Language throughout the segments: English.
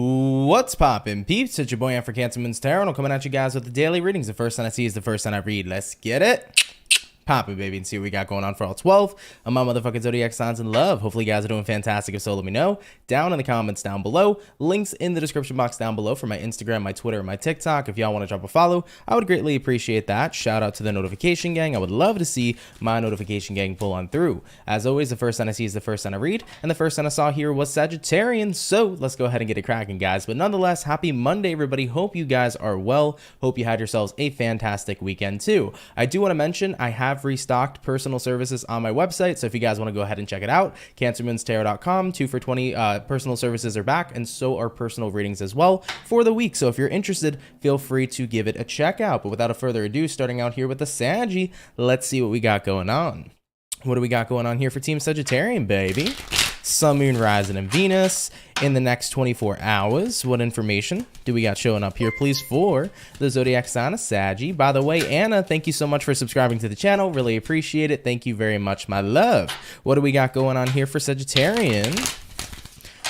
What's poppin', peeps? It's your boy for CancerMoonsTarot, and I'm coming at you guys with the daily readings. The first sign I see is the first sign I read. Let's get it. Pop it, baby, and see what we got going on for all 12 of my motherfucking zodiac signs in love. Hopefully you guys are doing fantastic. If so, let me know down in the comments down below. Links in the description box down below for my Instagram, my Twitter, and my TikTok. If y'all want to drop a follow, I would greatly appreciate that. Shout out to the notification gang. I would love to see my notification gang pull on through. As always, the first sign I see is the first sign I read, and the first sign I saw here was Sagittarian. So let's go ahead and get it cracking, guys. But nonetheless, happy Monday, everybody. Hope you guys are well. Hope you had yourselves a fantastic weekend too. I do want to mention I have restocked personal services on my website, so if you guys want to go ahead and check it out, CancerMoonsTarot.com, 2 for 20 personal services are back, and so are personal readings as well for the week. So if you're interested, feel free to give it a check out. But without further ado, starting out here with the Saggy, let's see what we got going on. What do we got going on here for Team Sagittarian, baby? Sun, Moon, Rising, and Venus in the next 24 hours. What information do we got showing up here, please, for the zodiac sign of Saggy? By the way, Anna, thank you so much for subscribing to the channel. Really appreciate it. Thank you very much, my love. What do we got going on here for Sagittarian?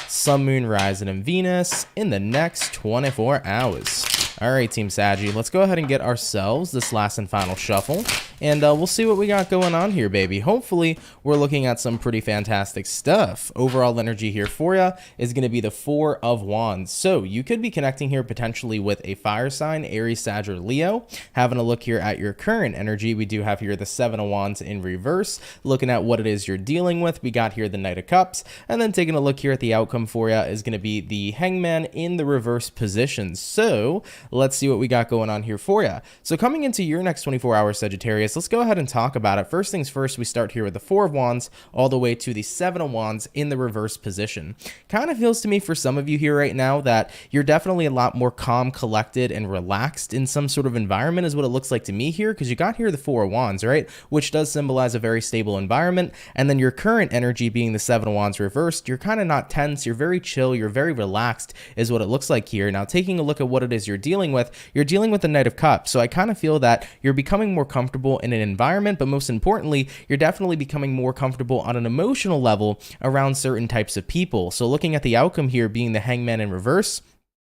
Sun, Moon, Rising, and Venus in the next 24 hours. All right, Team Saggy, let's go ahead and get ourselves this last and final shuffle, and we'll see what we got going on here, baby. Hopefully, we're looking at some pretty fantastic stuff. Overall energy here for you is going to be the Four of Wands. So you could be connecting here potentially with a fire sign, Aries, Sag, or Leo. Having a look here at your current energy, we do have here the Seven of Wands in reverse. Looking at what it is you're dealing with, we got here the Knight of Cups, and then taking a look here at the outcome for you is going to be the Hangman in the reverse position. So let's see what we got going on here for you. So coming into your next 24 hours, Sagittarius, let's go ahead and talk about it. First things first, we start here with the Four of Wands all the way to the Seven of Wands in the reverse position. Kind of feels to me for some of you here right now that you're definitely a lot more calm, collected, and relaxed in some sort of environment is what it looks like to me here, because you got here the Four of Wands, right? Which does symbolize a very stable environment. And then your current energy being the Seven of Wands reversed, you're kind of not tense, you're very chill, you're very relaxed is what it looks like here. Now, taking a look at what it is you're dealing with the Knight of Cups. So I kind of feel that you're becoming more comfortable in an environment, but most importantly, you're definitely becoming more comfortable on an emotional level around certain types of people. So looking at the outcome here being the Hangman in reverse,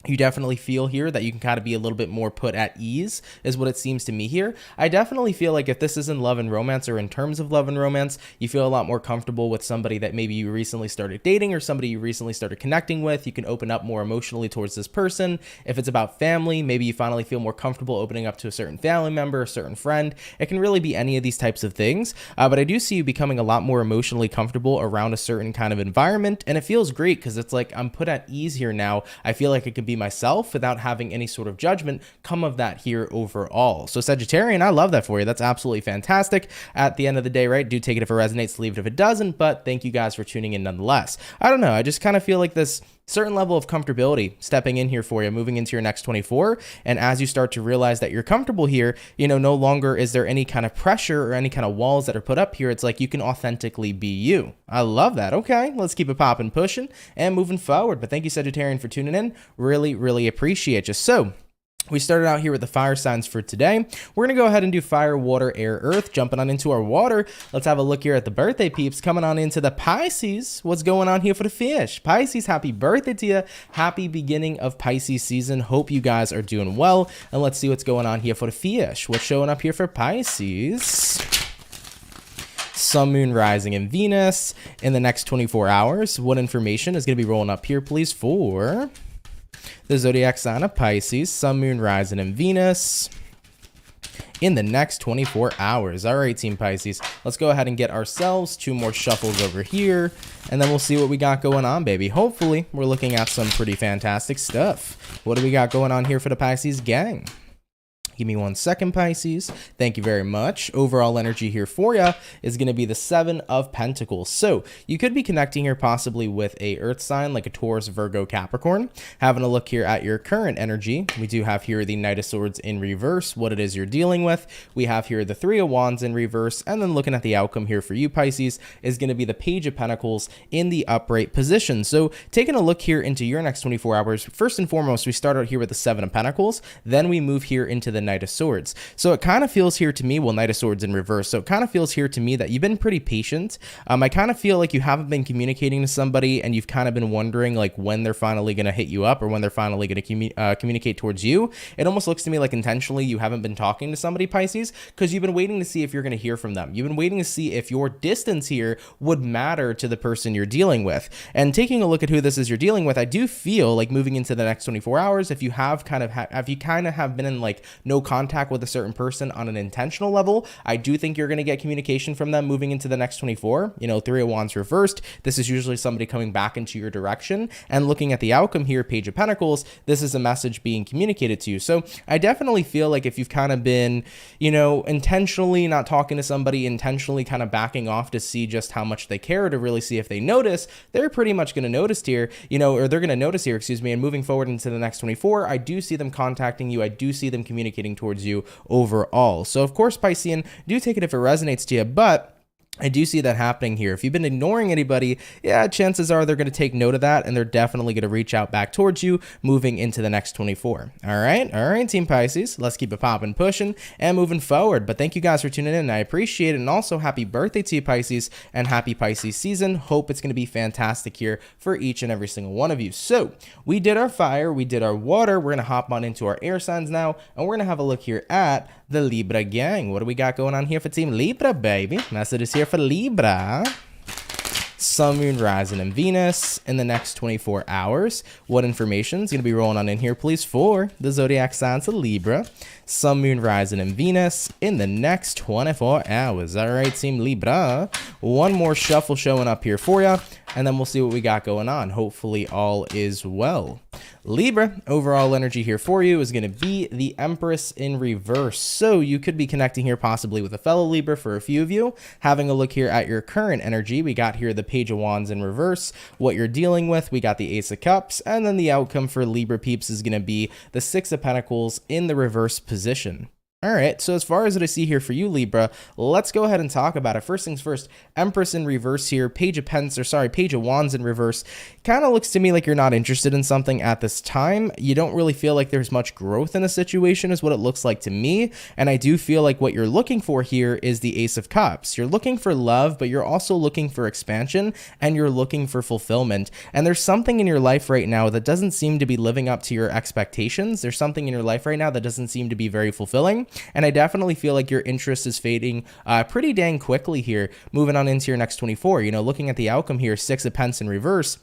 you definitely feel here that you can kind of be a little bit more put at ease is what it seems to me here. I definitely feel like if this is in love and romance, or in terms of love and romance, you feel a lot more comfortable with somebody that maybe you recently started dating or somebody you recently started connecting with. You can open up more emotionally towards this person. If it's about family, maybe you finally feel more comfortable opening up to a certain family member, a certain friend. It can really be any of these types of things. But I do see you becoming a lot more emotionally comfortable around a certain kind of environment. And it feels great because it's like I'm put at ease here now. I feel like it could be myself without having any sort of judgment come of that here overall. So Sagittarian, I love that for you. That's absolutely fantastic. At the end of the day, right, do take it if it resonates, leave it if it doesn't, but thank you guys for tuning in nonetheless. I don't know, I just kind of feel like this certain level of comfortability stepping in here for you, moving into your next 24. And as you start to realize that you're comfortable here, you know, no longer is there any kind of pressure or any kind of walls that are put up here. It's like you can authentically be you. I love that. Okay, let's keep it popping, pushing, and moving forward. But thank you, Sagittarian, for tuning in. Really appreciate you. So we started out here with the fire signs for today. We're going to go ahead and do fire, water, air, earth. Jumping on into our water, let's have a look here at the birthday peeps. Coming on into the Pisces. What's going on here for the fish? Pisces, happy birthday to you. Happy beginning of Pisces season. Hope you guys are doing well. And let's see what's going on here for the fish. What's showing up here for Pisces? Sun, Moon, Rising, and Venus in the next 24 hours. What information is going to be rolling up here, please, for the zodiac sign of Pisces, Sun, Moon, Rising, and Venus in the next 24 hours. All right, Team Pisces, let's go ahead and get ourselves 2 more shuffles over here, and then we'll see what we got going on, baby. Hopefully, we're looking at some pretty fantastic stuff. What do we got going on here for the Pisces gang? Give me 1 second, Pisces. Thank you very much. Overall energy here for you is going to be the Seven of Pentacles. So you could be connecting here possibly with a earth sign like a Taurus, Virgo, Capricorn. Having a look here at your current energy, we do have here the Knight of Swords in reverse, what it is you're dealing with. We have here the Three of Wands in reverse, and then looking at the outcome here for you, Pisces, is going to be the Page of Pentacles in the upright position. So taking a look here into your next 24 hours, first and foremost, we start out here with the Seven of Pentacles, then we move here into the Knight of Swords. So it kind of feels here to me, well, Knight of Swords in reverse. So it kind of feels here to me that you've been pretty patient. I kind of feel like you haven't been communicating to somebody and you've kind of been wondering like when they're finally going to hit you up or when they're finally going to communicate towards you. It almost looks to me like intentionally you haven't been talking to somebody, Pisces, because you've been waiting to see if you're going to hear from them. You've been waiting to see if your distance here would matter to the person you're dealing with. And taking a look at who this is you're dealing with, I do feel like moving into the next 24 hours, if you have kind of have been in like no contact with a certain person on an intentional level, I do think you're going to get communication from them moving into the next 24. You know, Three of Wands reversed, this is usually somebody coming back into your direction. And looking at the outcome here, Page of Pentacles, this is a message being communicated to you. So I definitely feel like if you've kind of been, you know, intentionally not talking to somebody, intentionally kind of backing off to see just how much they care, to really see if they notice, they're pretty much going to notice here, you know, or they're going to notice here, excuse me, and moving forward into the next 24, I do see them contacting you. I do see them communicating towards you overall. So of course, Piscean, do take it if it resonates to you, but I do see that happening here. If you've been ignoring anybody, yeah, chances are they're going to take note of that and they're definitely going to reach out back towards you moving into the next 24. All right, Team Pisces, let's keep it popping, pushing, and moving forward. But thank you guys for tuning in. I appreciate it. And also happy birthday to you, Pisces, and happy Pisces season. Hope it's going to be fantastic here for each and every single one of you. So we did our fire, we did our water. We're going to hop on into our air signs now, and we're going to have a look here at the Libra gang. What do we got going on here for Team Libra, baby? Message is here for Libra. Sun, Moon, Rising, and Venus in the next 24 hours. What information is going to be rolling on in here, please, for the zodiac signs of Libra? Sun, Moon, Rising, and Venus in the next 24 hours. All right, Team Libra. One more shuffle showing up here for you, and then we'll see what we got going on. Hopefully all is well. Libra, overall energy here for you is going to be the Empress in reverse. So you could be connecting here possibly with a fellow Libra for a few of you. Having a look here at your current energy, we got here the Page of Wands in reverse. What you're dealing with, we got the Ace of Cups, and then the outcome for Libra peeps is going to be the Six of Pentacles in the reverse position. All right, so as far as what I see here for you, Libra, let's go ahead and talk about it. First things first, Empress in reverse here, Page of Wands in reverse. Kind of looks to me like you're not interested in something at this time. You don't really feel like there's much growth in a situation is what it looks like to me. And I do feel like what you're looking for here is the Ace of Cups. You're looking for love, but you're also looking for expansion and you're looking for fulfillment. And there's something in your life right now that doesn't seem to be living up to your expectations. There's something in your life right now that doesn't seem to be very fulfilling. And I definitely feel like your interest is fading pretty dang quickly here, moving on into your next 24. You know, looking at the outcome here, Six of Pentacles in reverse.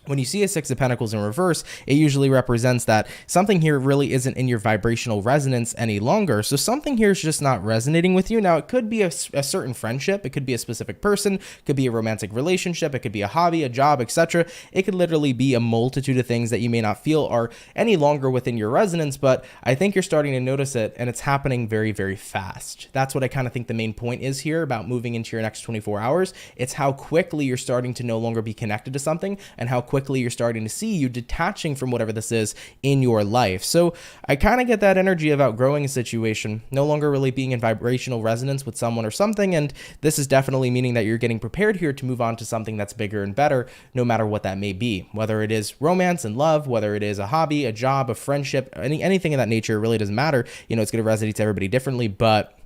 When you see a Six of Pentacles in reverse, it usually represents that something here really isn't in your vibrational resonance any longer. So something here is just not resonating with you. Now, it could be a certain friendship. It could be a specific person. It could be a romantic relationship. It could be a hobby, a job, etc. It could literally be a multitude of things that you may not feel are any longer within your resonance, but I think you're starting to notice it, and it's happening very, very fast. That's what I kind of think the main point is here about moving into your next 24 hours. It's how quickly you're starting to no longer be connected to something and how quickly you're starting to see you detaching from whatever this is in your life. So I kind of get that energy of outgrowing a situation, no longer really being in vibrational resonance with someone or something, and this is definitely meaning that you're getting prepared here to move on to something that's bigger and better, no matter what that may be. Whether it is romance and love, whether it is a hobby, a job, a friendship, anything of that nature, it really doesn't matter. You know, it's going to resonate to everybody differently, but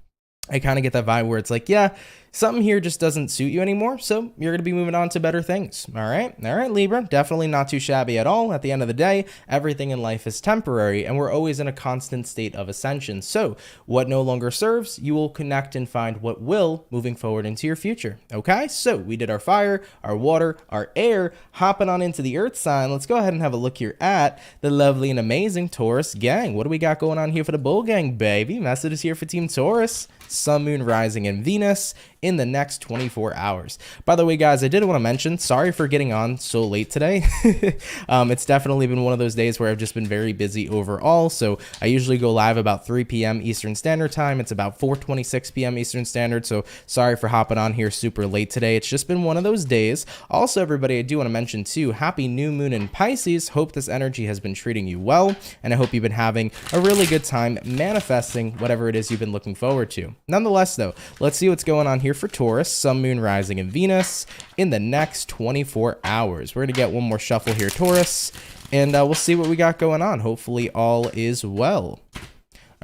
I kind of get that vibe where it's like, yeah, something here just doesn't suit you anymore, so you're going to be moving on to better things. All right, Libra, definitely not too shabby at all. At the end of the day, everything in life is temporary, and we're always in a constant state of ascension. So what no longer serves, you will connect and find what will moving forward into your future. Okay, so we did our fire, our water, our air, hopping on into the earth sign. Let's go ahead and have a look here at the lovely and amazing Taurus gang. What do we got going on here for the bull gang, baby? Message is here for Team Taurus. Sun, Moon, Rising, and Venus in the next 24 hours. By the way, guys, I did want to mention, sorry for getting on so late today. It's definitely been one of those days where I've just been very busy overall. So I usually go live about 3 p.m. Eastern Standard Time. It's about 4:26 p.m. Eastern Standard. So sorry for hopping on here super late today. It's just been one of those days. Also, everybody, I do want to mention too, happy new moon in Pisces. Hope this energy has been treating you well. And I hope you've been having a really good time manifesting whatever it is you've been looking forward to. Nonetheless, though, let's see what's going on here for Taurus, Sun, Moon, Rising, and Venus in the next 24 hours. We're going to get one more shuffle here, Taurus, and we'll see what we got going on. Hopefully all is well.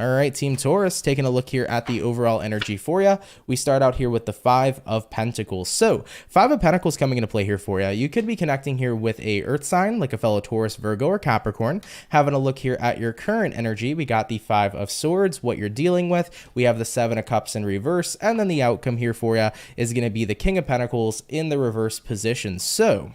All right, Team Taurus, taking a look here at the overall energy for you. We start out here with the Five of Pentacles. So, Five of Pentacles coming into play here for you. You could be connecting here with a earth sign, like a fellow Taurus, Virgo, or Capricorn. Having a look here at your current energy, we got the Five of Swords, what you're dealing with. We have the Seven of Cups in reverse, and then the outcome here for you is going to be the King of Pentacles in the reverse position. So,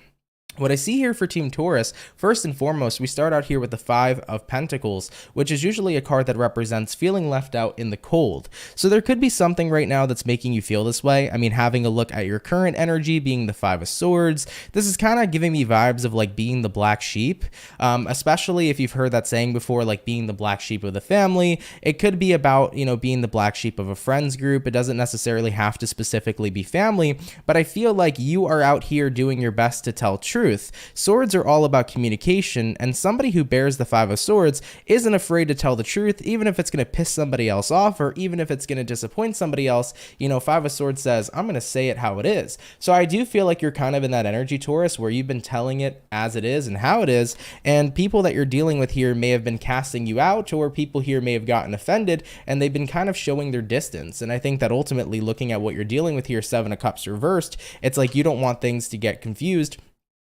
what I see here for Team Taurus, first and foremost, we start out here with the Five of Pentacles, which is usually a card that represents feeling left out in the cold. So there could be something right now that's making you feel this way. I mean, having a look at your current energy being the Five of Swords, this is kind of giving me vibes of like being the black sheep, especially if you've heard that saying before, like being the black sheep of the family. It could be about, you know, being the black sheep of a friends group. It doesn't necessarily have to specifically be family, but I feel like you are out here doing your best to tell truth. Swords are all about communication, and somebody who bears the Five of Swords isn't afraid to tell the truth, even if it's going to piss somebody else off, or even if it's going to disappoint somebody else. You know, Five of Swords says, I'm going to say it how it is. So I do feel like you're kind of in that energy, Taurus, where you've been telling it as it is and how it is, and people that you're dealing with here may have been casting you out, or people here may have gotten offended, and they've been kind of showing their distance. And I think that ultimately, looking at what you're dealing with here, Seven of Cups reversed, it's like you don't want things to get confused.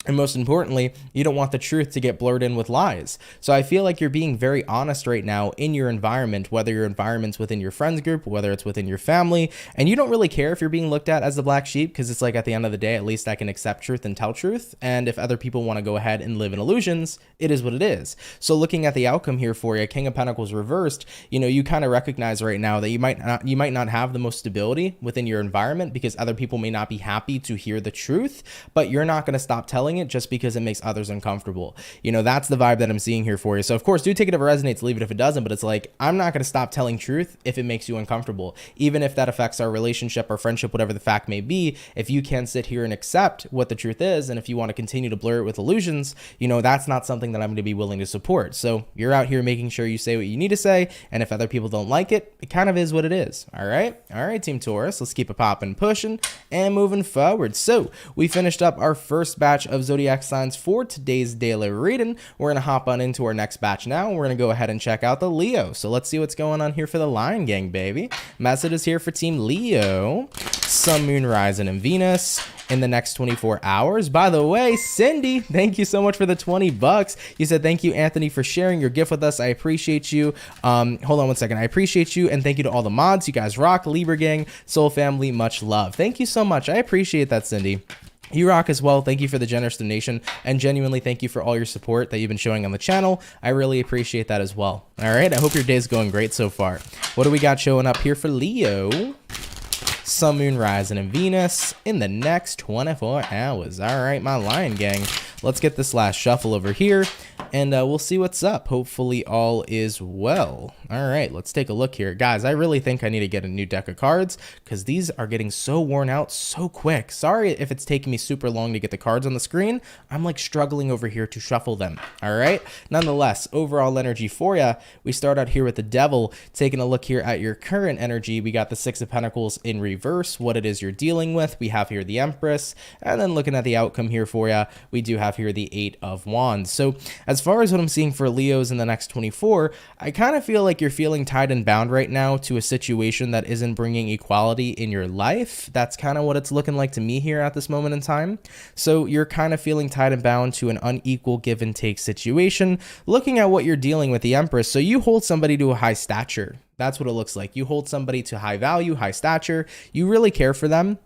And most importantly, you don't want the truth to get blurred in with lies. So I feel like you're being very honest right now in your environment, whether your environment's within your friends group, whether it's within your family, and you don't really care if you're being looked at as the black sheep, because it's like at the end of the day, at least I can accept truth and tell truth. And if other people want to go ahead and live in illusions, it is what it is. So looking at the outcome here for you, King of Pentacles reversed, you know, you kind of recognize right now that you might not have the most stability within your environment because other people may not be happy to hear the truth, but you're not going to stop telling it just because it makes others uncomfortable. You know, that's the vibe that I'm seeing here for you. So of course, do take it if it resonates, leave it if it doesn't, but it's like, I'm not going to stop telling truth if it makes you uncomfortable, even if that affects our relationship or friendship, whatever the fact may be. If you can sit here and accept what the truth is, and if you want to continue to blur it with illusions, you know, that's not something that I'm going to be willing to support. So you're out here making sure you say what you need to say, and if other people don't like it, it kind of is what it is. All right, Team Taurus, let's keep it popping, pushing, and moving forward. So we finished up our first batch of zodiac signs for today's daily reading. We're going to hop on into our next batch now, and we're going to go ahead and check out the Leo. So let's see what's going on here for the Lion Gang, baby. Message is here for Team Leo. Sun, Moon, Rising, and Venus in the next 24 hours. By the way, Cindy, thank you so much for the 20 bucks. You said, thank you, Anthony, for sharing your gift with us. I appreciate you. Hold on one second. I appreciate you. And thank you to all the mods. You guys rock. Libra Gang, Soul Family, much love. Thank you so much. I appreciate that, Cindy. You rock as well. Thank you for the generous donation, and genuinely thank you for all your support that you've been showing on the channel. I really appreciate that as well. All right, I hope your day's going great so far. What do we got showing up here for Leo? Sun, Moon, Rising, and Venus in the next 24 hours. All right, my Lion Gang, let's get this last shuffle over here, and we'll see what's up. Hopefully all is well. All right, let's take a look here. Guys, I really think I need to get a new deck of cards because these are getting so worn out so quick. Sorry if it's taking me super long to get the cards on the screen. I'm like struggling over here to shuffle them. All right, nonetheless, overall energy for you. We start out here with the Devil. Taking a look here at your current energy, we got the Six of Pentacles in reverse, what it is you're dealing with. We have here the Empress, and then looking at the outcome here for you, we do have here the Eight of Wands. So as far as what I'm seeing for Leos in the next 24, I kind of feel like you're feeling tied and bound right now to a situation that isn't bringing equality in your life. That's kind of what it's looking like to me here at this moment in time. So you're kind of feeling tied and bound to an unequal give and take situation. Looking at what you're dealing with the Empress, so you hold somebody to a high stature. That's what it looks like. You hold somebody to high value, high stature. You really care for them,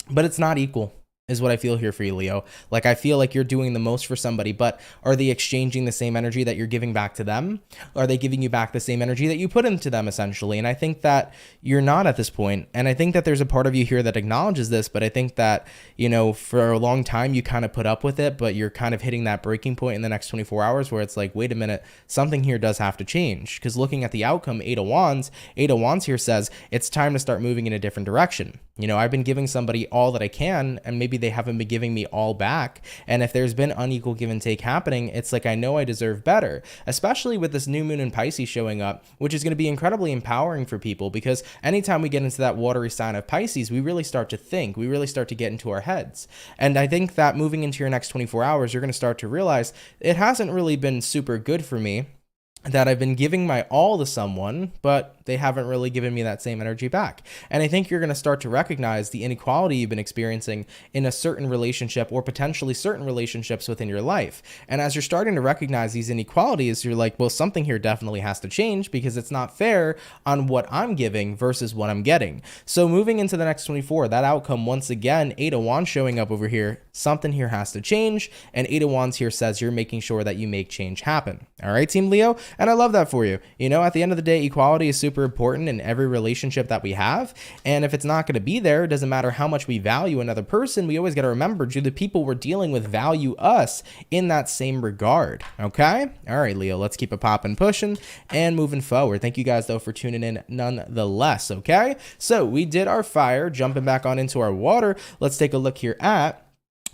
but it's not equal, is what I feel here for you, Leo. Like, I feel like you're doing the most for somebody, but are they exchanging the same energy that you're giving back to them? Are they giving you back the same energy that you put into them, essentially? And I think that you're not at this point. And I think that there's a part of you here that acknowledges this, but I think that, you know, for a long time, you kind of put up with it, but you're kind of hitting that breaking point in the next 24 hours where it's like, wait a minute, something here does have to change. Because looking at the outcome, Eight of Wands here says it's time to start moving in a different direction. You know, I've been giving somebody all that I can, and maybe they haven't been giving me all back. And if there's been unequal give and take happening, it's like I know I deserve better, especially with this new moon in Pisces showing up, which is going to be incredibly empowering for people, because anytime we get into that watery sign of Pisces, we really start to think, we really start to get into our heads. And I think that moving into your next 24 hours, you're going to start to realize it hasn't really been super good for me. that I've been giving my all to someone, but they haven't really given me that same energy back. And I think you're going to start to recognize the inequality you've been experiencing in a certain relationship or potentially certain relationships within your life. And as you're starting to recognize these inequalities, you're like, well, something here definitely has to change because it's not fair on what I'm giving versus what I'm getting. So moving into the next 24, that outcome, once again, 8 of Wands showing up over here, something here has to change. And 8 of Wands here says you're making sure that you make change happen. All right, Team Leo. And I love that for you. You know, at the end of the day, equality is super important in every relationship that we have. And if it's not going to be there, it doesn't matter how much we value another person. We always got to remember, do the people we're dealing with value us in that same regard? Okay. All right, Leo, let's keep it popping, pushing and moving forward. Thank you guys though for tuning in nonetheless. Okay. So we did our fire, jumping back on into our water. Let's take a look here at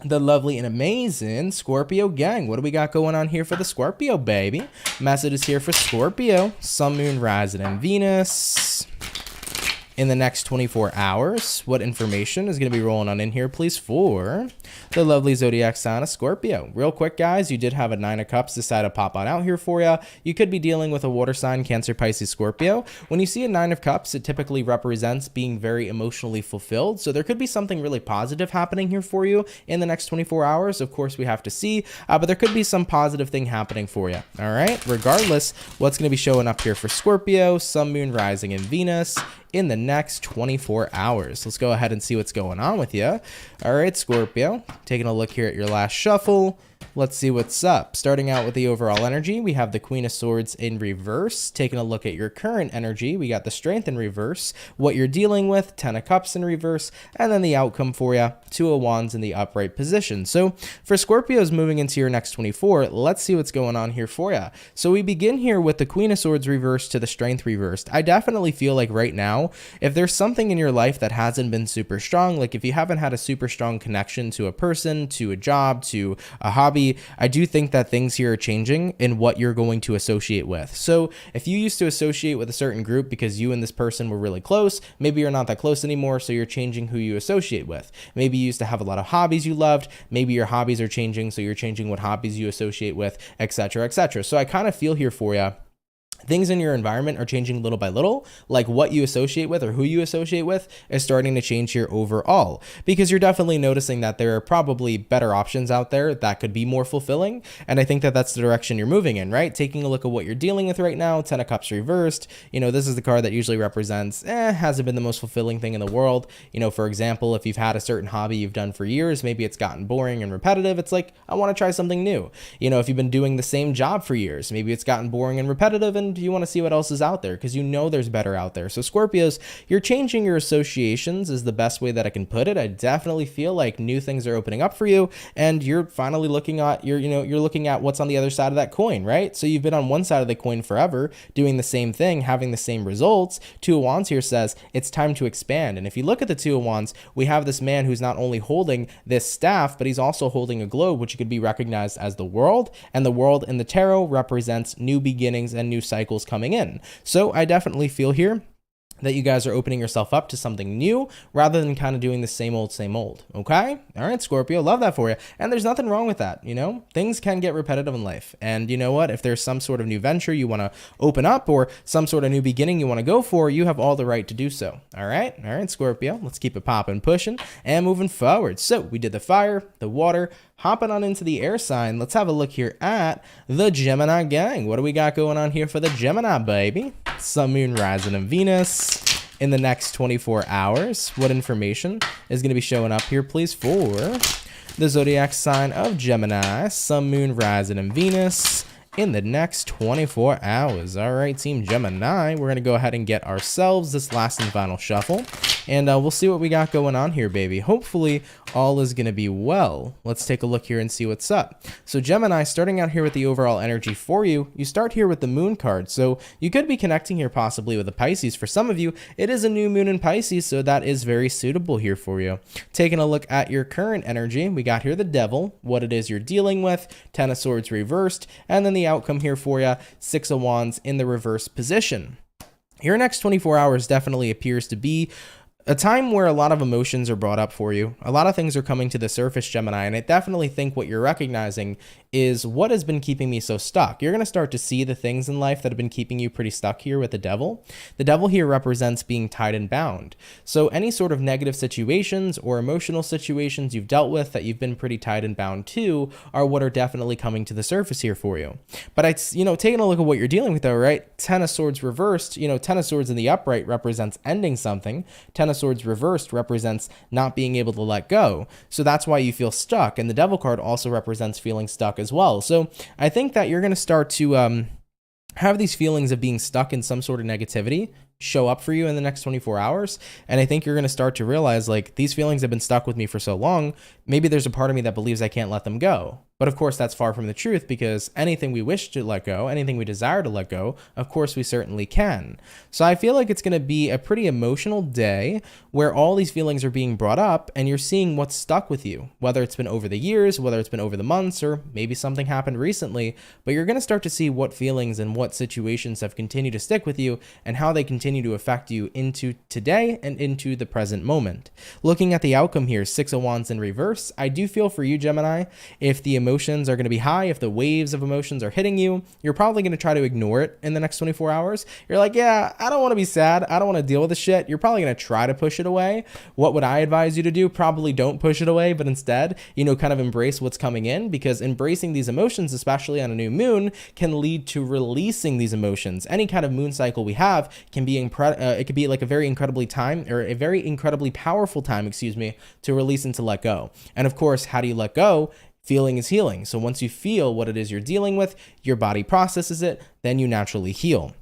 the lovely and amazing Scorpio gang. What do we got going on here for the Scorpio, baby? Message is here for Scorpio, Sun, Moon, Rising, and Venus. In the next 24 hours, what information is going to be rolling on in here, please, for the lovely zodiac sign of Scorpio? Real quick, guys, you did have a 9 of Cups decide to pop on out here for you. You could be dealing with a water sign, Cancer, Pisces, Scorpio. When you see a 9 of Cups, it typically represents being very emotionally fulfilled. So there could be something really positive happening here for you in the next 24 hours. Of course, we have to see, but there could be some positive thing happening for you. All right. Regardless, what's going to be showing up here for Scorpio, Sun, Moon, Rising, and Venus in the next 24 hours. Let's go ahead and see what's going on with you. All right, Scorpio, taking a look here at your last shuffle. Let's see what's up. Starting out with the overall energy, we have the Queen of Swords in reverse. Taking a look at your current energy, we got the Strength in reverse. What you're dealing with, 10 of Cups in reverse. And then the outcome for you, 2 of Wands in the upright position. So for Scorpios moving into your next 24, let's see what's going on here for you. So we begin here with the Queen of Swords reversed to the Strength reversed. I definitely feel like right now, if there's something in your life that hasn't been super strong, like if you haven't had a super strong connection to a person, to a job, to a hobby, I do think that things here are changing in what you're going to associate with. So if you used to associate with a certain group because you and this person were really close, maybe you're not that close anymore, so you're changing who you associate with. Maybe you used to have a lot of hobbies you loved, maybe your hobbies are changing, so you're changing what hobbies you associate with, etc., etc. So I kind of feel here for you, things in your environment are changing little by little, like what you associate with or who you associate with is starting to change here overall, because you're definitely noticing that there are probably better options out there that could be more fulfilling. And I think that that's the direction you're moving in, right? Taking a look at what you're dealing with right now, 10 of Cups reversed, you know, this is the card that usually represents, hasn't been the most fulfilling thing in the world. You know, for example, if you've had a certain hobby you've done for years, maybe it's gotten boring and repetitive. It's like, I want to try something new. You know, if you've been doing the same job for years, maybe it's gotten boring and repetitive and you want to see what else is out there because you know there's better out there. So Scorpios, you're changing your associations is the best way that I can put it. I definitely feel like new things are opening up for you and you're finally looking at you're looking at what's on the other side of that coin, right? So you've been on one side of the coin forever doing the same thing, having the same results. 2 of Wands here says it's time to expand. And if you look at the 2 of Wands, we have this man who's not only holding this staff, but he's also holding a globe, which could be recognized as the world. And the world in the tarot represents new beginnings and new cycles coming in. So I definitely feel here that you guys are opening yourself up to something new rather than kind of doing the same old, okay? All right, Scorpio, love that for you. And there's nothing wrong with that, you know? Things can get repetitive in life. And you know what? If there's some sort of new venture you want to open up or some sort of new beginning you want to go for, you have all the right to do so. All right, Scorpio, let's keep it popping, pushing, and moving forward. So we did the fire, the water, hopping on into the air sign. Let's have a look here at the Gemini gang. What do we got going on here for the Gemini, baby? Sun, Moon, Rising, and Venus in the next 24 hours. What information is going to be showing up here, please, for the zodiac sign of Gemini, Sun, Moon, Rising, and Venus in the next 24 hours. All right, Team Gemini, we're going to go ahead and get ourselves this last and final shuffle, and we'll see what we got going on here, baby. Hopefully, all is going to be well. Let's take a look here and see what's up. So Gemini, starting out here with the overall energy for you, you start here with the Moon card. So you could be connecting here possibly with a Pisces. For some of you, it is a new moon in Pisces, so that is very suitable here for you. Taking a look at your current energy, we got here the Devil, what it is you're dealing with, 10 of Swords reversed, and then the outcome here for you, 6 of Wands in the reverse position. Your next 24 hours definitely appears to be a time where a lot of emotions are brought up for you. A lot of things are coming to the surface, Gemini, and I definitely think what you're recognizing is what has been keeping me so stuck. You're going to start to see the things in life that have been keeping you pretty stuck here with the devil. The devil here represents being tied and bound. So any sort of negative situations or emotional situations you've dealt with that you've been pretty tied and bound to are what are definitely coming to the surface here for you. But taking a look at what you're dealing with though, right? Ten of Swords reversed, Ten of Swords in the upright represents ending something. Ten of Swords reversed represents not being able to let go. So that's why you feel stuck. And the devil card also represents feeling stuck as well. So I think that you're going to start to have these feelings of being stuck in some sort of negativity show up for you in the next 24 hours. And I think you're going to start to realize, like, these feelings have been stuck with me for so long. Maybe there's a part of me that believes I can't let them go. But of course, that's far from the truth, because anything we wish to let go, anything we desire to let go, of course, we certainly can. So I feel like it's going to be a pretty emotional day where all these feelings are being brought up and you're seeing what's stuck with you, whether it's been over the years, whether it's been over the months, or maybe something happened recently. But you're going to start to see what feelings and what situations have continued to stick with you and how they continue to affect you into today and into the present moment. Looking at the outcome here, Six of Wands in reverse, I do feel for you, Gemini, if the emotions are going to be high, if the waves of emotions are hitting you, you're probably going to try to ignore it in the next 24 hours. You're like, yeah, I don't want to be sad. I don't want to deal with the shit. You're probably going to try to push it away. What would I advise you to do? Probably don't push it away, but instead, kind of embrace what's coming in, because embracing these emotions, especially on a new moon, can lead to releasing these emotions. Any kind of moon cycle we have can be it could be like a very incredibly powerful time, to release and to let go. And of course, how do you let go? Feeling is healing. So once you feel what it is you're dealing with, your body processes it, then you naturally heal.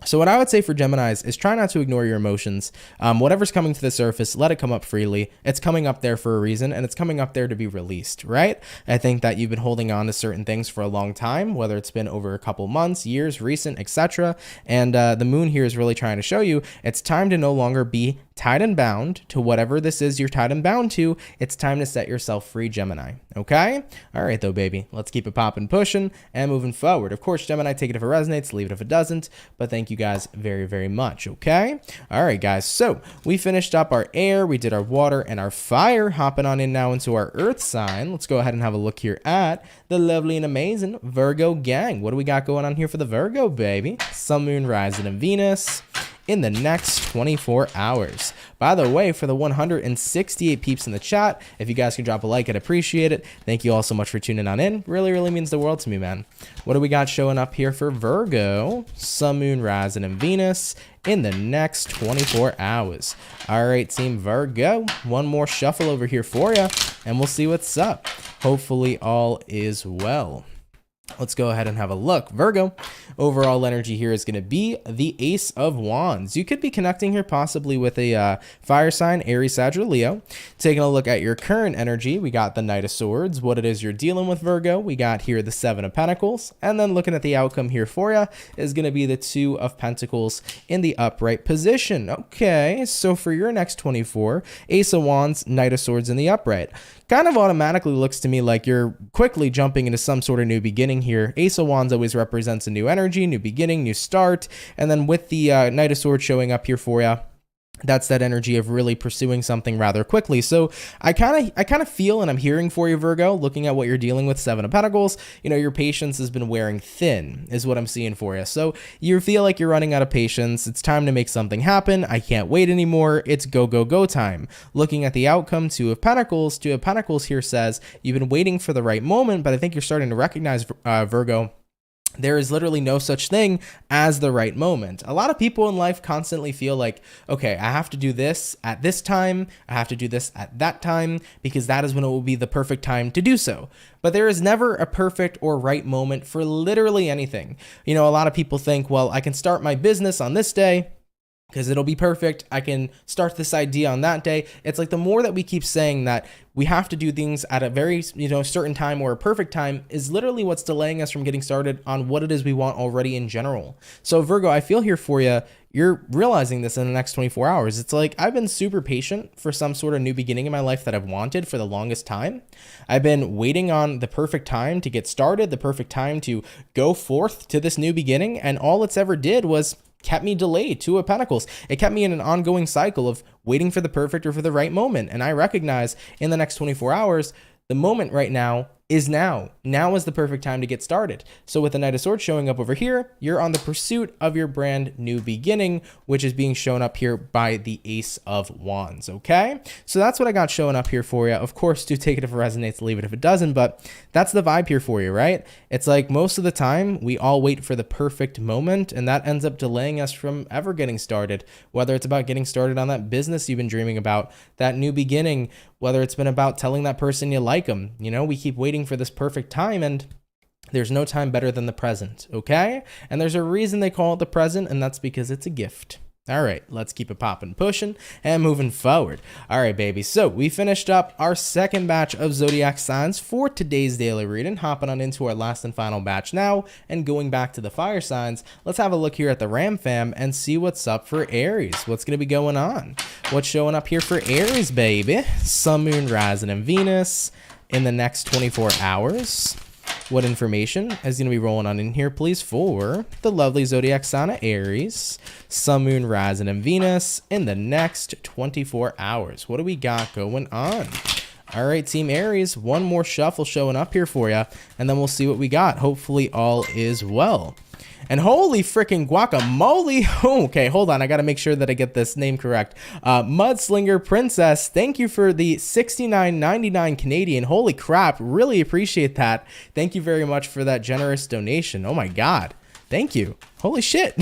So what I would say for Geminis is try not to ignore your emotions. Whatever's coming to the surface, let it come up freely. It's coming up there for a reason, and it's coming up there to be released, right? I think that you've been holding on to certain things for a long time, whether it's been over a couple months, years, recent, etc. And the moon here is really trying to show you it's time to no longer be tied and bound to whatever this is you're tied and bound to. It's time to set yourself free, Gemini. Okay? All right, though, baby. Let's keep it popping, pushing, and moving forward. Of course, Gemini, take it if it resonates, leave it if it doesn't. But thank you guys very, very much. Okay? All right, guys. So we finished up our air, we did our water and our fire. Hopping on in now into our earth sign. Let's go ahead and have a look here at the lovely and amazing Virgo gang. What do we got going on here for the Virgo, baby? Sun, Moon, Rising, and Venus in the next 24 hours. By the way, for the 168 peeps in the chat, if you guys can drop a like, I'd appreciate it. Thank you all so much for tuning on in. Really, really means the world to me, man. What do we got showing up here for Virgo? Sun, Moon, Rising, and Venus in the next 24 hours. All right, Team Virgo, one more shuffle over here for you, and we'll see what's up. Hopefully all is well. Let's go ahead and have a look. Virgo, overall energy here is going to be the Ace of Wands. You could be connecting here possibly with a fire sign, Aries, Sag, or Leo. Taking a look at your current energy, we got the Knight of Swords. What it is you're dealing with, Virgo, we got here the Seven of Pentacles. And then looking at the outcome here for you is going to be the Two of Pentacles in the upright position. Okay, so for your next 24, Ace of Wands, Knight of Swords in the upright. Kind of automatically looks to me like you're quickly jumping into some sort of new beginning here. Ace of Wands always represents a new energy, new beginning, new start. And then with the Knight of Swords showing up here for you, that's that energy of really pursuing something rather quickly. So I kind of feel, and I'm hearing for you, Virgo, looking at what you're dealing with, Seven of Pentacles, your patience has been wearing thin is what I'm seeing for you. So you feel like you're running out of patience. It's time to make something happen. I can't wait anymore. It's go, go, go time. Looking at the outcome, Two of Pentacles here says you've been waiting for the right moment, but I think you're starting to recognize, Virgo, there is literally no such thing as the right moment. A lot of people in life constantly feel like, okay, I have to do this at this time. I have to do this at that time because that is when it will be the perfect time to do so. But there is never a perfect or right moment for literally anything. A lot of people think, well, I can start my business on this day because it'll be perfect. I can start this idea on that day. It's like the more that we keep saying that we have to do things at a very, certain time or a perfect time is literally what's delaying us from getting started on what it is we want already in general. So Virgo, I feel here for you. You're realizing this in the next 24 hours. It's like I've been super patient for some sort of new beginning in my life that I've wanted for the longest time. I've been waiting on the perfect time to get started, the perfect time to go forth to this new beginning. And all it's ever did was kept me delayed. Two of Pentacles. It kept me in an ongoing cycle of waiting for the perfect or for the right moment. And I recognize in the next 24 hours, the moment right now is now. Now is the perfect time to get started. So with the Knight of Swords showing up over here, you're on the pursuit of your brand new beginning, which is being shown up here by the Ace of Wands, okay? So that's what I got showing up here for you. Of course, do take it if it resonates, leave it if it doesn't, but that's the vibe here for you, right? It's like most of the time, we all wait for the perfect moment, and that ends up delaying us from ever getting started, whether it's about getting started on that business you've been dreaming about, that new beginning, whether it's been about telling that person you like them. You know, we keep waiting for this perfect time, and there's no time better than the present, okay? And there's a reason they call it the present, and that's because it's a gift. All right, let's keep it popping, pushing, and moving forward. All right, baby. So we finished up our second batch of zodiac signs for today's daily reading. Hopping on into our last and final batch now, and going back to the fire signs, let's have a look here at the Ram Fam and see what's up for Aries. What's going to be going on? What's showing up here for Aries, baby? Sun, Moon, Rising, and Venus in the next 24 hours. What information is going to be rolling on in here, please, for the lovely zodiac sign of Aries, Sun, Moon, Rising, and Venus in the next 24 hours? What do we got going on? All right, Team Aries, one more shuffle showing up here for you, and then we'll see what we got. Hopefully all is well. And holy freaking guacamole. Okay, hold on. I got to make sure that I get this name correct. Mudslinger Princess, thank you for the $69.99 Canadian. Holy crap. Really appreciate that. Thank you very much for that generous donation. Oh my God. Thank you. Holy shit.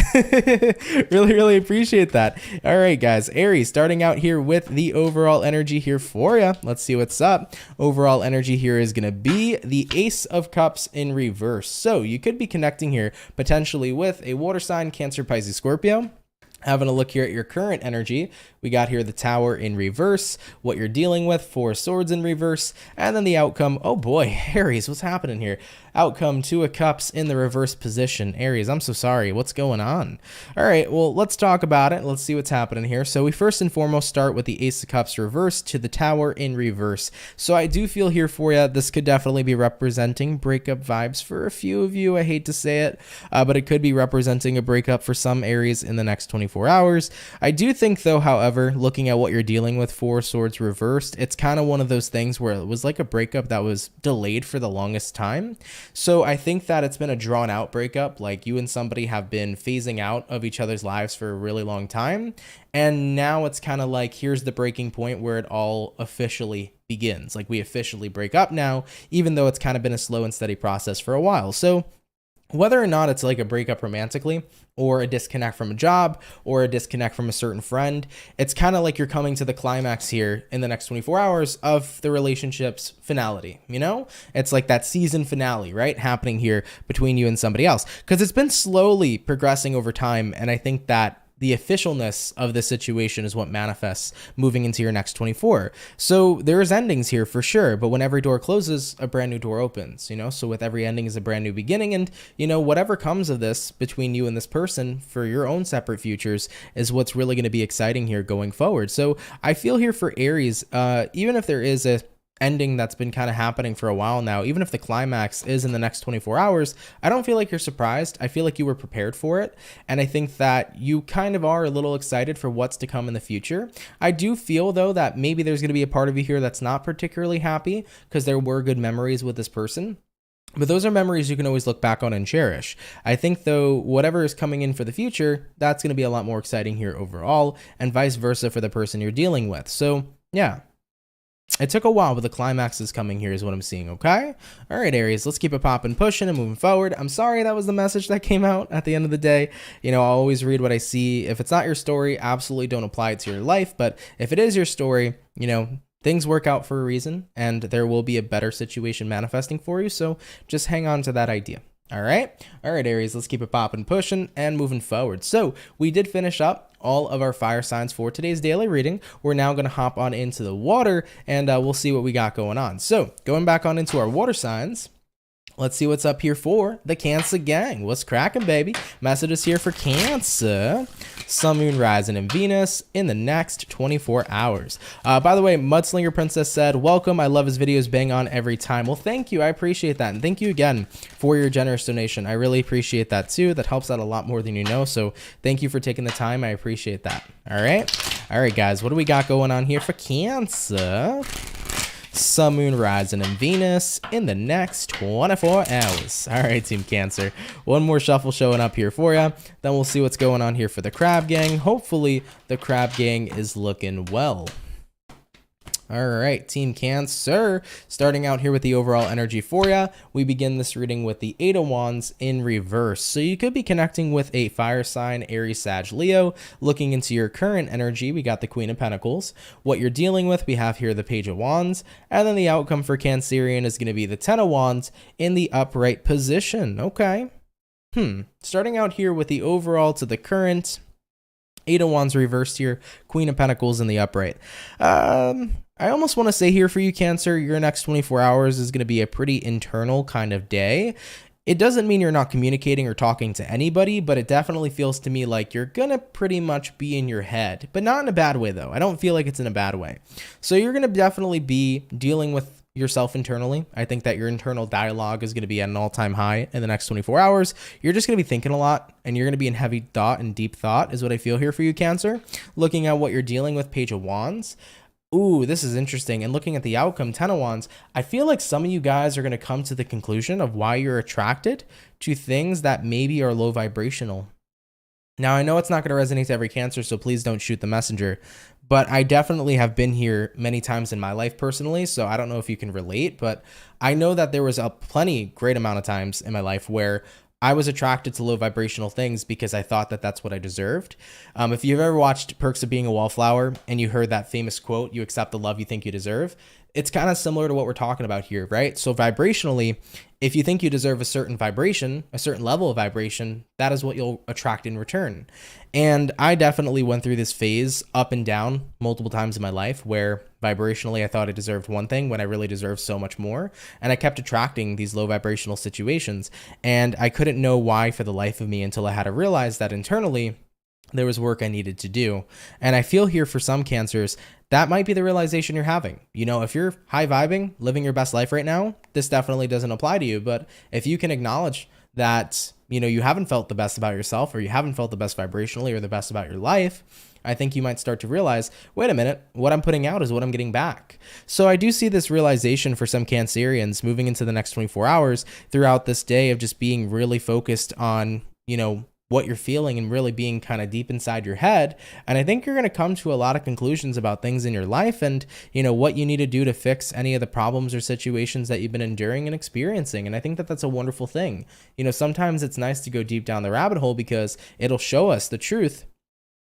Really appreciate that. All right, guys. Aries, starting out here with the overall energy here for you. Let's see what's up. Overall energy here is going to be the Ace of Cups in reverse. So you could be connecting here potentially with a water sign, Cancer, Pisces, Scorpio. Having a look here at your current energy, we got here the Tower in reverse, what you're dealing with, Four of Swords in reverse, and then the outcome. Oh boy, Aries, what's happening here? Outcome, Two of Cups in the reverse position. Aries, I'm so sorry. What's going on? All right, well, let's talk about it. Let's see what's happening here. So we first and foremost start with the Ace of Cups reverse to the Tower in reverse. So I do feel here for you, this could definitely be representing breakup vibes for a few of you. I hate to say it, but it could be representing a breakup for some Aries in the next 24 hours. I do think, though, however, looking at what you're dealing with, Four Swords reversed, it's kind of one of those things where it was like a breakup that was delayed for the longest time. So I think that it's been a drawn out breakup, like you and somebody have been phasing out of each other's lives for a really long time. And now it's kind of like, here's the breaking point where it all officially begins. Like we officially break up now, even though it's kind of been a slow and steady process for a while. So whether or not it's like a breakup romantically or a disconnect from a job or a disconnect from a certain friend, it's kind of like you're coming to the climax here in the next 24 hours of the relationship's finality, you know? It's like that season finale, right? Happening here between you and somebody else, because it's been slowly progressing over time. And I think that the officialness of the situation is what manifests moving into your next 24. So there's endings here for sure, but when every door closes, a brand new door opens, you know? So with every ending is a brand new beginning, and, you know, whatever comes of this between you and this person for your own separate futures is what's really going to be exciting here going forward. So I feel here for Aries, even if there is a ending that's been kind of happening for a while now, even if the climax is in the next 24 hours, I don't feel like you're surprised. I feel like you were prepared for it. And I think that you kind of are a little excited for what's to come in the future. I do feel, though, that maybe there's going to be a part of you here that's not particularly happy because there were good memories with this person. But those are memories you can always look back on and cherish. I think, though, whatever is coming in for the future, that's going to be a lot more exciting here overall, and vice versa for the person you're dealing with. So, yeah. It took a while, but the climax is coming here is what I'm seeing, okay? All right, Aries, let's keep it popping, pushing, and moving forward. I'm sorry that was the message that came out at the end of the day. You know, I'll always read what I see. If it's not your story, absolutely don't apply it to your life. But if it is your story, you know, things work out for a reason, and there will be a better situation manifesting for you. So just hang on to that idea. All right, Aries, let's keep it popping, pushing, and moving forward. So we did finish up all of our fire signs for today's daily reading. We're now going to hop on into the water, and we'll see what we got going on. So going back on into our water signs, Let's see what's up here for the Cancer gang. What's cracking, baby? Messages here for Cancer. Sun, Moon, Rising, and Venus in the next 24 hours. By the way, Mudslinger Princess said, welcome. I love his videos. Bang on every time. Well, thank you. I appreciate that. And thank you again for your generous donation. I really appreciate that too. That helps out a lot more than you know. So thank you for taking the time. I appreciate that. All right. All right, guys. What do we got going on here for Cancer? Sun, Moon, Rising, and Venus in the next 24 hours. All right, Team Cancer. One more shuffle showing up here for you. Then we'll see what's going on here for the Crab Gang. Hopefully, the Crab Gang is looking well. All right, Team Cancer, starting out here with the overall energy for you. We begin this reading with the Eight of Wands in reverse. So you could be connecting with a fire sign, Aries, Sag, Leo. Looking into your current energy, we got the Queen of Pentacles. What you're dealing with, we have here the Page of Wands. And then the outcome for Cancerian is going to be the Ten of Wands in the upright position. Okay. Starting out here with the overall to the current. Eight of Wands reversed here, Queen of Pentacles in the upright. I almost want to say here for you, Cancer, your next 24 hours is going to be a pretty internal kind of day. It doesn't mean you're not communicating or talking to anybody, but it definitely feels to me like you're going to pretty much be in your head, but not in a bad way, though. I don't feel like it's in a bad way. So you're going to definitely be dealing with yourself internally. I think that your internal dialogue is going to be at an all-time high in the next 24 hours. You're just going to be thinking a lot, and you're going to be in heavy thought and deep thought is what I feel here for you, Cancer. Looking at what you're dealing with, Page of Wands. Ooh, this is interesting. And looking at the outcome, Ten of Wands, I feel like some of you guys are going to come to the conclusion of why you're attracted to things that maybe are low vibrational. Now, I know it's not going to resonate to every Cancer, so please don't shoot the messenger. But I definitely have been here many times in my life personally, so I don't know if you can relate, but I know that there was a great amount of times in my life where I was attracted to low vibrational things because I thought that that's what I deserved. If you've ever watched Perks of Being a Wallflower and you heard that famous quote, you accept the love you think you deserve, it's kind of similar to what we're talking about here, right? So vibrationally, if you think you deserve a certain vibration, a certain level of vibration, that is what you'll attract in return. And I definitely went through this phase up and down multiple times in my life where vibrationally I thought I deserved one thing when I really deserved so much more. And I kept attracting these low vibrational situations. And I couldn't know why for the life of me until I had to realize that internally there was work I needed to do. And I feel here for some Cancers, that might be the realization you're having. You know, if you're high vibing, living your best life right now, this definitely doesn't apply to you. But if you can acknowledge that, you know, you haven't felt the best about yourself, or you haven't felt the best vibrationally or the best about your life, I think you might start to realize, wait a minute, what I'm putting out is what I'm getting back. So I do see this realization for some Cancerians moving into the next 24 hours throughout this day of just being really focused on, you know, what you're feeling and really being kind of deep inside your head. And I think you're going to come to a lot of conclusions about things in your life and, you know, what you need to do to fix any of the problems or situations that you've been enduring and experiencing. And I think that that's a wonderful thing. You know, sometimes it's nice to go deep down the rabbit hole because it'll show us the truth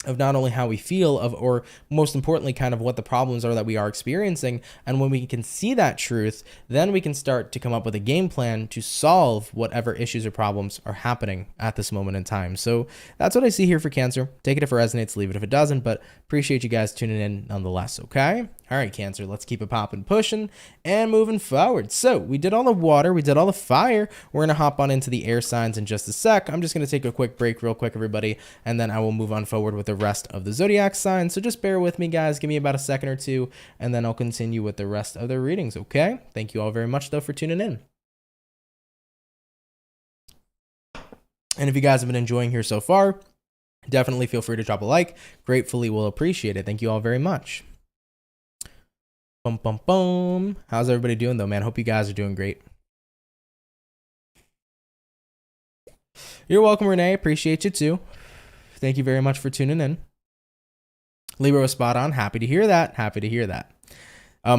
of not only how we feel or most importantly, kind of what the problems are that we are experiencing. And when we can see that truth, then we can start to come up with a game plan to solve whatever issues or problems are happening at this moment in time. So that's what I see here for Cancer. Take it if it resonates, leave it if it doesn't, but appreciate you guys tuning in nonetheless. Okay. All right, Cancer, let's keep it popping, pushing, and moving forward. So we did all the water, we did all the fire. We're going to hop on into the air signs in just a sec. I'm just going to take a quick break real quick, everybody, and then I will move on forward with the rest of the zodiac signs. So just bear with me, guys. Give me about a second or two, and then I'll continue with the rest of the readings, okay? Thank you all very much, though, for tuning in. And if you guys have been enjoying here so far, definitely feel free to drop a like. Gratefully will appreciate it. Thank you all very much. Bum, bum, bum. How's everybody doing, though, man? Hope you guys are doing great. You're welcome, Renee. Appreciate you, too. Thank you very much for tuning in. Libra was spot on. Happy to hear that. Happy to hear that.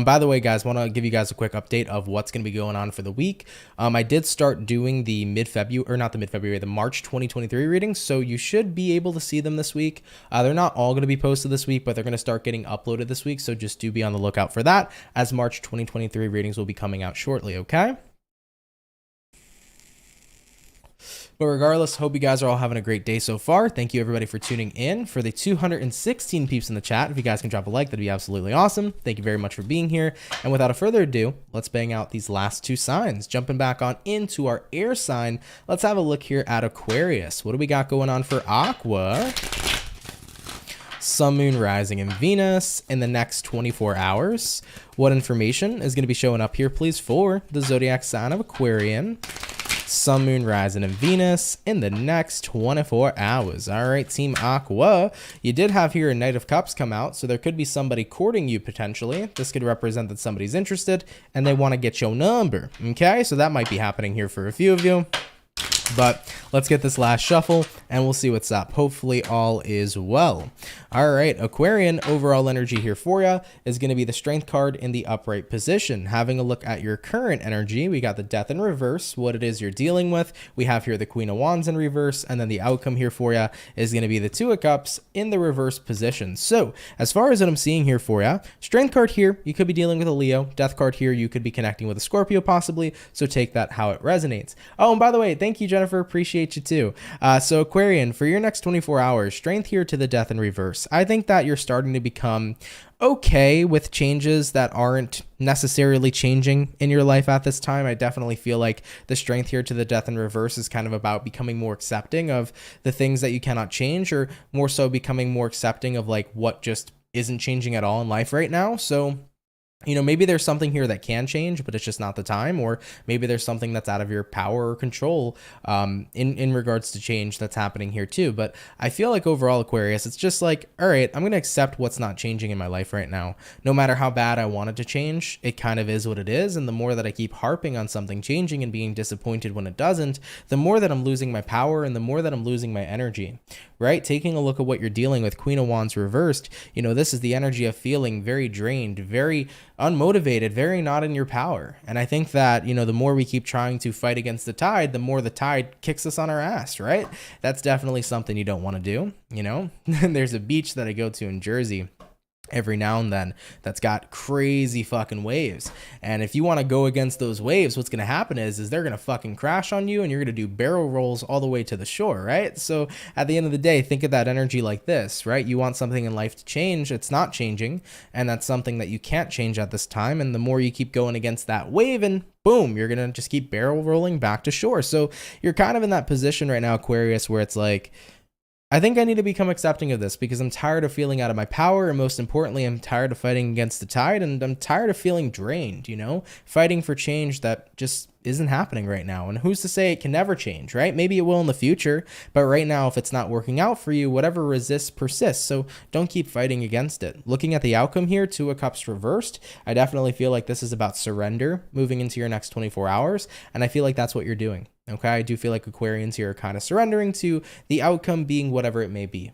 By the way, guys, want to give you guys a quick update of what's going to be going on for the week. I did start doing the the March 2023 readings, so you should be able to see them this week. They're not all going to be posted this week, but they're going to start getting uploaded this week, so just do be on the lookout for that, as March 2023 readings will be coming out shortly, okay? But regardless, hope you guys are all having a great day so far. Thank you everybody for tuning in. For the 216 peeps in the chat, if you guys can drop a like, that'd be absolutely awesome. Thank you very much for being here. And without a further ado, let's bang out these last two signs. Jumping back on into our air sign, let's have a look here at Aquarius. What do we got going on for Aqua? Sun, Moon, Rising, and Venus in the next 24 hours. What information is going to be showing up here, please, for the zodiac sign of Aquarian? Sun, Moon, Rising, and Venus in the next 24 hours. All right, Team Aqua, you did have here a Knight of Cups come out, so there could be somebody courting you potentially. This could represent that somebody's interested and they want to get your number. Okay, so that might be happening here for a few of you. But let's get this last shuffle and we'll see what's up. Hopefully all is well. All right, Aquarian, overall energy here for you is going to be the Strength card in the upright position. Having a look at your current energy, we got the Death in reverse, what it is you're dealing with. We have here the Queen of Wands in reverse, and then the outcome here for you is going to be the Two of Cups in the reverse position. So as far as what I'm seeing here for you, Strength card here, you could be dealing with a Leo. Death card here, you could be connecting with a Scorpio possibly. So take that how it resonates. Oh, and by the way, thank you, Jennifer. Appreciate you too. So Aquarian, for your next 24 hours, Strength here to the Death in reverse. I think that you're starting to become okay with changes that aren't necessarily changing in your life at this time. I definitely feel like the Strength here to the Death in reverse is kind of about becoming more accepting of the things that you cannot change, or more so becoming more accepting of like what just isn't changing at all in life right now. So you know, maybe there's something here that can change, but it's just not the time, or maybe there's something that's out of your power or control in regards to change that's happening here too. But I feel like overall, Aquarius, it's just like, all right, I'm going to accept what's not changing in my life right now. No matter how bad I want it to change, it kind of is what it is. And the more that I keep harping on something changing and being disappointed when it doesn't, the more that I'm losing my power and the more that I'm losing my energy, right? Taking a look at what you're dealing with, Queen of Wands reversed, you know, this is the energy of feeling very drained, very unmotivated, very not in your power. And I think that, you know, the more we keep trying to fight against the tide, the more the tide kicks us on our ass, right? That's definitely something you don't want to do, you know? There's a beach that I go to in Jersey every now and then that's got crazy fucking waves, and if you want to go against those waves, what's going to happen is they're going to fucking crash on you and you're going to do barrel rolls all the way to the shore, right? So at the end of the day, think of that energy like this, right? You want something in life to change, it's not changing, and that's something that you can't change at this time, and the more you keep going against that wave, and boom, you're going to just keep barrel rolling back to shore. So you're kind of in that position right now, Aquarius, where it's like, I think I need to become accepting of this because I'm tired of feeling out of my power, and most importantly, I'm tired of fighting against the tide, and I'm tired of feeling drained, you know, fighting for change that just isn't happening right now. And who's to say it can never change, right? Maybe it will in the future, but right now, if it's not working out for you, whatever resists persists. So don't keep fighting against it. Looking at the outcome here, Two of Cups reversed, I definitely feel like this is about surrender moving into your next 24 hours. And I feel like that's what you're doing. Okay, I do feel like Aquarians here are kind of surrendering to the outcome being whatever it may be.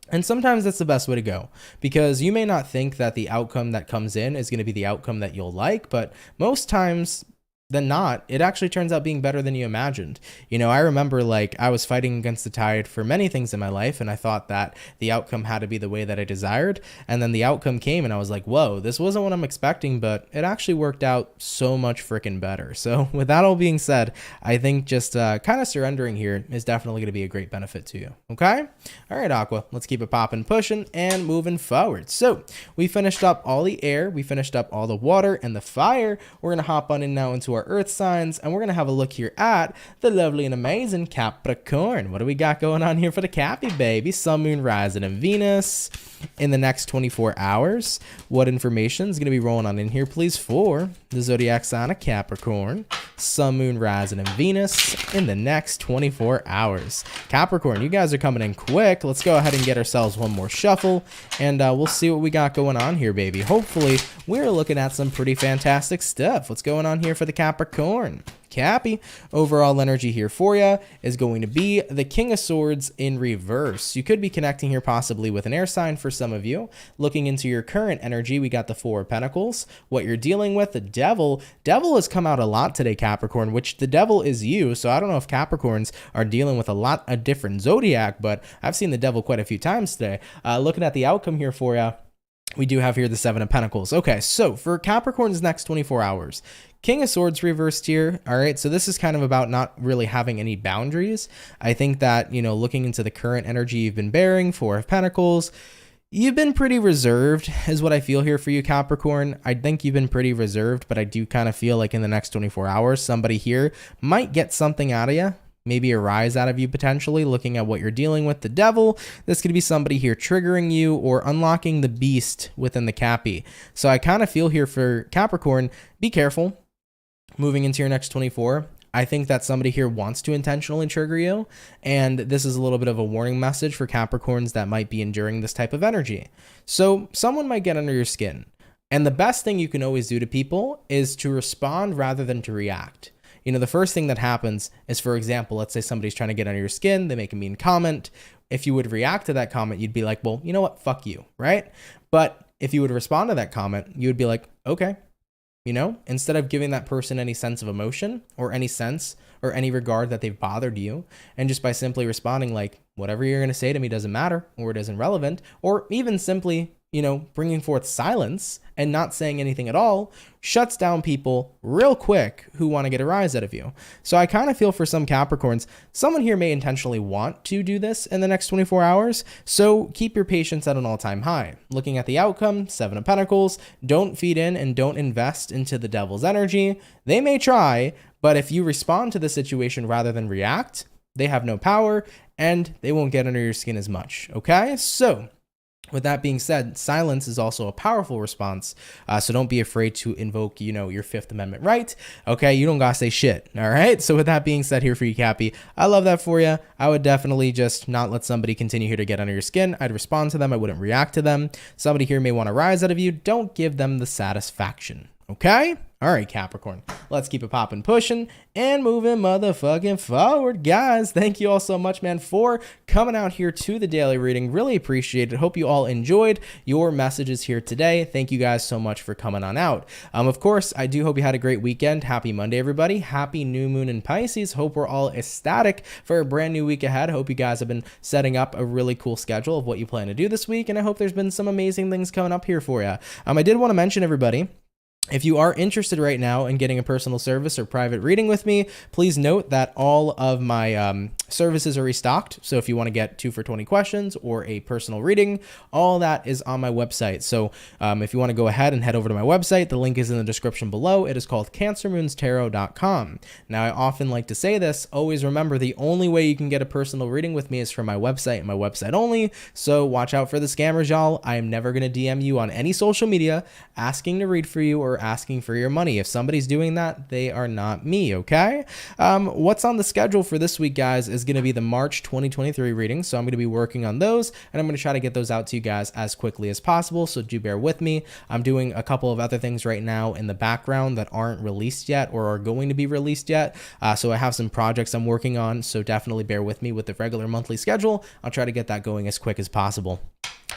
And sometimes that's the best way to go, because you may not think that the outcome that comes in is going to be the outcome that you'll like, but most times than not, it actually turns out being better than you imagined. You know, I remember like I was fighting against the tide for many things in my life, and I thought that the outcome had to be the way that I desired. And then the outcome came and I was like, whoa, this wasn't what I'm expecting, but it actually worked out so much freaking better. So with that all being said, I think just kind of surrendering here is definitely going to be a great benefit to you. Okay. All right, Aqua, let's keep it popping, pushing and moving forward. So we finished up all the air, we finished up all the water and the fire. We're going to hop on in now into our earth signs, and we're going to have a look here at the lovely and amazing Capricorn. What do we got going on here for the Cappy baby? Sun, Moon, Rising, and Venus in the next 24 hours. What information is going to be rolling on in here, please, for the zodiac sign of Capricorn? Sun, Moon, Rising, and Venus in the next 24 hours. Capricorn, you guys are coming in quick. Let's go ahead and get ourselves one more shuffle, and we'll see what we got going on here, baby. Hopefully, we're looking at some pretty fantastic stuff. What's going on here for the Capricorn? Cappy, overall energy here for you is going to be the King of Swords in reverse. You could be connecting here possibly with an air sign for some of you. Looking into your current energy, we got the Four of Pentacles. What you're dealing with, the Devil. Devil has come out a lot today, Capricorn, which the Devil is you. So I don't know if Capricorns are dealing with a lot of different zodiac, but I've seen the Devil quite a few times today. Looking at the outcome here for you, we do have here the Seven of Pentacles. Okay, so for Capricorn's next 24 hours, King of Swords reversed here. All right, so this is kind of about not really having any boundaries. I think that, you know, looking into the current energy you've been bearing, Four of Pentacles, you've been pretty reserved is what I feel here for you, Capricorn. I think you've been pretty reserved, but I do kind of feel like in the next 24 hours, somebody here might get something out of you. Maybe a rise out of you potentially, looking at what you're dealing with. The Devil, this could be somebody here triggering you or unlocking the beast within the Cappy. So I kind of feel here for Capricorn, be careful moving into your next 24. I think that somebody here wants to intentionally trigger you, and this is a little bit of a warning message for Capricorns that might be enduring this type of energy. So someone might get under your skin, and the best thing you can always do to people is to respond rather than to react. You know, the first thing that happens is, for example, let's say somebody's trying to get under your skin, they make a mean comment. If you would react to that comment, you'd be like, well, you know what, fuck you, right? But if you would respond to that comment, you would be like, okay, you know, instead of giving that person any sense of emotion or any sense or any regard that they've bothered you, and just by simply responding like, whatever you're going to say to me doesn't matter, or it isn't relevant, or even simply, you know, bringing forth silence and not saying anything at all, shuts down people real quick who want to get a rise out of you. So I kind of feel for some Capricorns, someone here may intentionally want to do this in the next 24 hours. So keep your patience at an all-time high. Looking at the outcome, Seven of Pentacles, don't feed in and don't invest into the Devil's energy. They may try, but if you respond to the situation rather than react, they have no power and they won't get under your skin as much. Okay, so with that being said, silence is also a powerful response. So don't be afraid to invoke, you know, your Fifth Amendment right. Okay, you don't gotta say shit. All right. So with that being said here for you, Cappy, I love that for you. I would definitely just not let somebody continue here to get under your skin. I'd respond to them. I wouldn't react to them. Somebody here may want to rise out of you. Don't give them the satisfaction. Okay. All right, Capricorn, let's keep it popping, pushing, and moving motherfucking forward. Guys, thank you all so much, man, for coming out here to the daily reading. Really appreciate it. Hope you all enjoyed your messages here today. Thank you guys so much for coming on out. Of course, I do hope you had a great weekend. Happy Monday, everybody. Happy new moon in Pisces. Hope we're all ecstatic for a brand new week ahead. Hope you guys have been setting up a really cool schedule of what you plan to do this week, and I hope there's been some amazing things coming up here for you. I did want to mention, everybody, if you are interested right now in getting a personal service or private reading with me, please note that all of my services are restocked. So if you want to get 2 for 20 questions or a personal reading, all that is on my website. So if you want to go ahead and head over to my website, the link is in the description below. It is called CancerMoonsTarot.com. Now, I often like to say this, always remember the only way you can get a personal reading with me is from my website and my website only. So watch out for the scammers, y'all. I am never going to DM you on any social media asking to read for you or asking for your money. If somebody's doing that, they are not me, okay? What's on the schedule for this week, guys, is going to be the March 2023 readings. So I'm going to be working on those, and I'm going to try to get those out to you guys as quickly as possible. So do bear with me. I'm doing a couple of other things right now in the background that aren't released yet or are going to be released yet. So I have some projects I'm working on. So definitely bear with me with the regular monthly schedule. I'll try to get that going as quick as possible.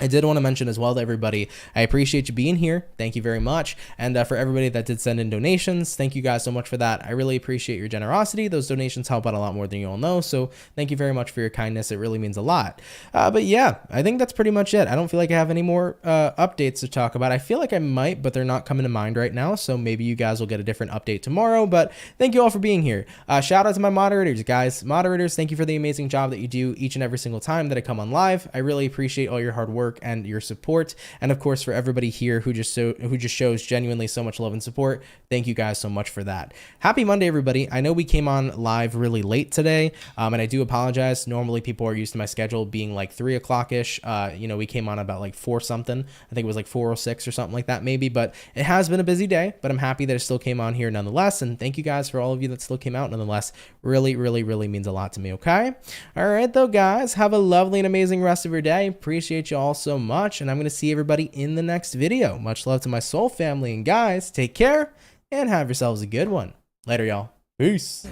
I did want to mention as well to everybody, I appreciate you being here. Thank you very much. And for everybody that did send in donations, thank you guys so much for that. I really appreciate your generosity. Those donations help out a lot more than you all know. So thank you very much for your kindness. It really means a lot. But yeah, I think that's pretty much it. I don't feel like I have any more updates to talk about. I feel like I might, but they're not coming to mind right now. So maybe you guys will get a different update tomorrow. But thank you all for being here. Shout out to my moderators, guys. Moderators, thank you for the amazing job that you do each and every single time that I come on live. I really appreciate all your hard work and your support, and of course for everybody here who just shows genuinely so much love and support. Thank you guys so much for that. Happy Monday, everybody. I know we came on live really late today, and I do apologize. Normally people are used to my schedule being like 3 o'clock ish. You know, we came on about like 4 something. I think it was like 4:06 or something like that maybe, but it has been a busy day, but I'm happy that it still came on here nonetheless, and thank you guys for all of you that still came out nonetheless. Really means a lot to me. Okay, all right though, guys, have a lovely and amazing rest of your day. Appreciate you all so much, and I'm going to see everybody in the next video. Much love to my soul family, and guys, take care and have yourselves a good one. Later, y'all. Peace.